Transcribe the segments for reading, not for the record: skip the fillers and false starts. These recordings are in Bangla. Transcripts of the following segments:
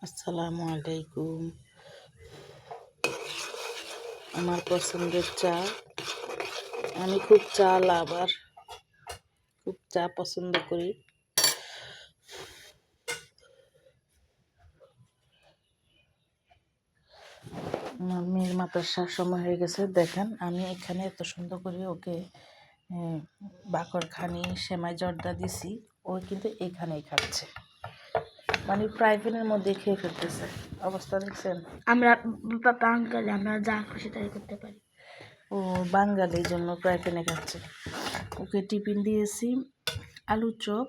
আসসালামু আলাইকুম। আমার পছন্দের চা। আমি খুব চা লাভার, খুব চা পছন্দ করি। আমার মেয়ের মাদ্রাসার সময় হয়ে গেছে। দেখেন আমি এখানে এত সুন্দর করে ওকে বাকরখানি সেমাই জর্দা দিছি, ও কিন্তু এখানেই খাচ্ছে, মানে প্রাইভেটের মধ্যে খেয়ে ফেলতেছে। অবস্থা দেখছেন? আমরা বাঙালি, আমরা যা খুশি তাই করতে পারি। ও বাঙালির জন্য প্রাইভেটে খাচ্ছে। ওকে টিফিন দিয়েছি আলু চপ,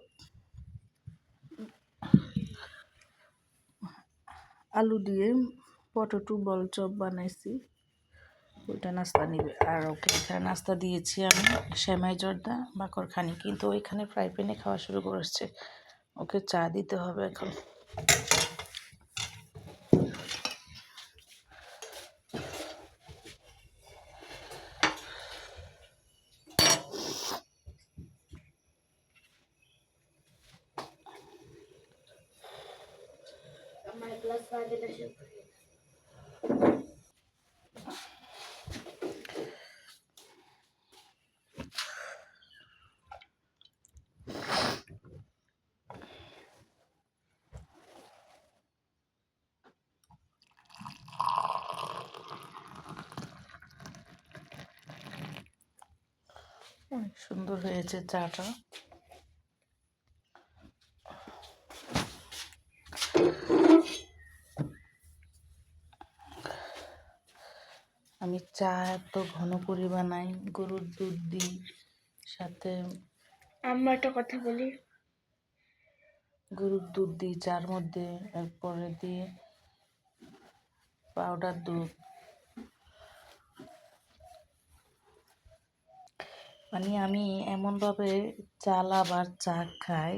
আলু দিয়ে পটেটো বল চপ বানাইছি, ওইটা নাস্তা নিবে। আর ওকে এখানে নাস্তা দিয়েছি আমি সেমাই জর্দা বাকরখানি, কিন্তু ওইখানে ফ্রাই প্যানে খাওয়া শুরু করেছে। ওকে চা দিতে হবে এখন। আমার ক্লাস 5 এর শেষ। অনেক সুন্দর হয়েছে চাটা। আমি চা এত ঘন করে বানাই, গরুর দুধ দিই, সাথে আমরা একটা কথা বলি, গরুর দুধ দিই চার মধ্যে, এরপরে দিয়ে পাউডার দুধ। মানে আমি এমনভাবে চা লাভার চা খাই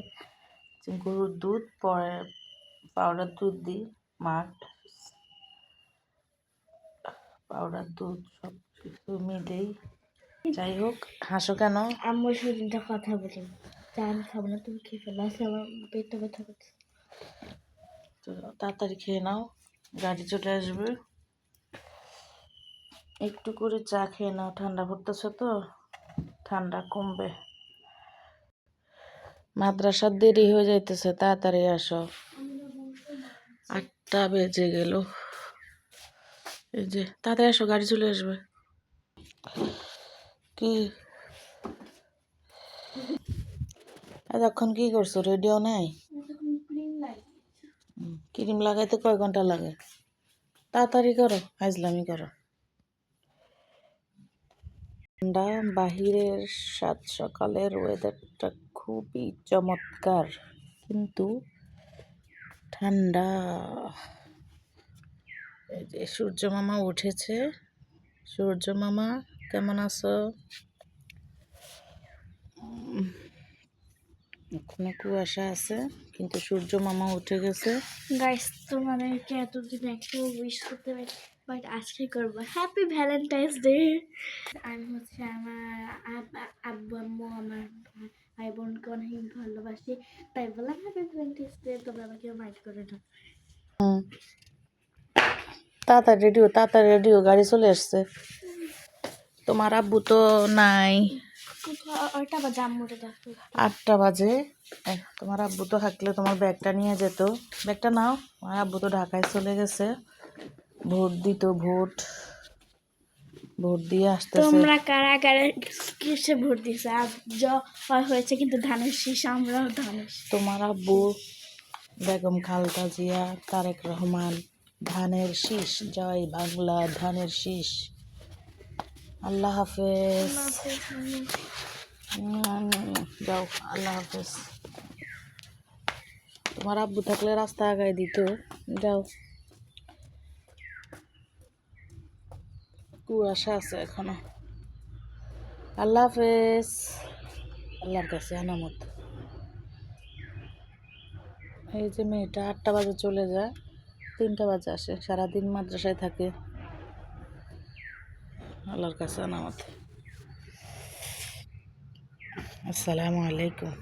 যে গরুর দুধ, পরে পাউডার দুধ দিই, মাঠ পাউডার দুধ সব কিছু মিলেই। যাই হোক, হাসো কেন? আমার শরীরটা কথা বলি, চা আমি খাবো না, তুমি খেয়ে ফেলো, আসলে আমার পেটটা ব্যথা করছে। তো তাড়াতাড়ি খেয়ে নাও, গাড়ি চলে আসবে। একটু করে চা খেয়ে নাও, ঠান্ডা পড়তেছে তো, ঠান্ডা কমবে। মাদ্রাসার দেরি হয়ে যাইতেছে, তাড়াতাড়ি আসো। 8টা বেজে গেল। এই যে তাড়াতাড়ি আসো, গাড়ি চলে আসবে। কি এতক্ষণ কি করছো? রেডিও নাই? ক্রিম লাগাইতে কয় ঘন্টা লাগে? তাড়াতাড়ি করো, আইজলামি করো। ঠান্ডা, বাহিরের সাত সকালের ওয়েদারটা খুবই চমৎকার, কিন্তু ঠান্ডা। এই যে সূর্য মামা উঠেছে। সূর্য মামা কেমন আছো? এখনো কুয়াশা আছে, কিন্তু সূর্য মামা উঠে গেছে। গাইস, তোমাদেরকে এতদিন একটু উইশ করতে পারি, বাট আজকে করবো হ্যাপি ভ্যালেন্টাইন্স ডে। আমি হচ্ছে আমার আব্বু আম্মু, আমার ভাই বোনকে অনেক ভালোবাসি, তাই বললাম হ্যাপি ভ্যালেন্টাইন্স ডে, তোমরা আমাকে মাইন্ড করে না। তাড়াতাড়ি রেডিও, তাড়াতাড়ি রেডিও, গাড়ি চলে আসছে। তোমার আব্বু তো নাই। ওইটা বা জাম্মুটা দেখো। 8টা বাজে। তোমার আব্বু তো থাকলে তোমার ব্যাগটা নিয়ে যেত। ব্যাগটা নাও। আমার আব্বু তো ঢাকায় চলে গেছে, ভোট দিত। ভোট দিয়ে আসতেছে। তোমরা কারা কারা কিসে ভোট দিছে? আজ জয় হয়েছে কিন্তু ধানের শীষ, আমরাও ধানের শীষ। তোমার আব্বু বেগম খালেদা জিয়া, তারেক রহমান, ধানের শীষ, জয় বাংলা, ধানের শীষ। আল্লাহ হাফেজ। যাও, আল্লাহ হাফেজ। তোমার আব্বু থাকলে রাস্তা আগায় দিত। যাও, কুয়াশা আছে এখনো। আল্লাহ হাফেজ। আল্লাহর কাছে আনামত। এই যে মেয়েটা 8টা বাজে চলে যায়, 3টা বাজে আসে, সারাদিন মাদ্রাসায় থাকে। আল্লাহর কাছে আনামত। আসসালামু আলাইকুম।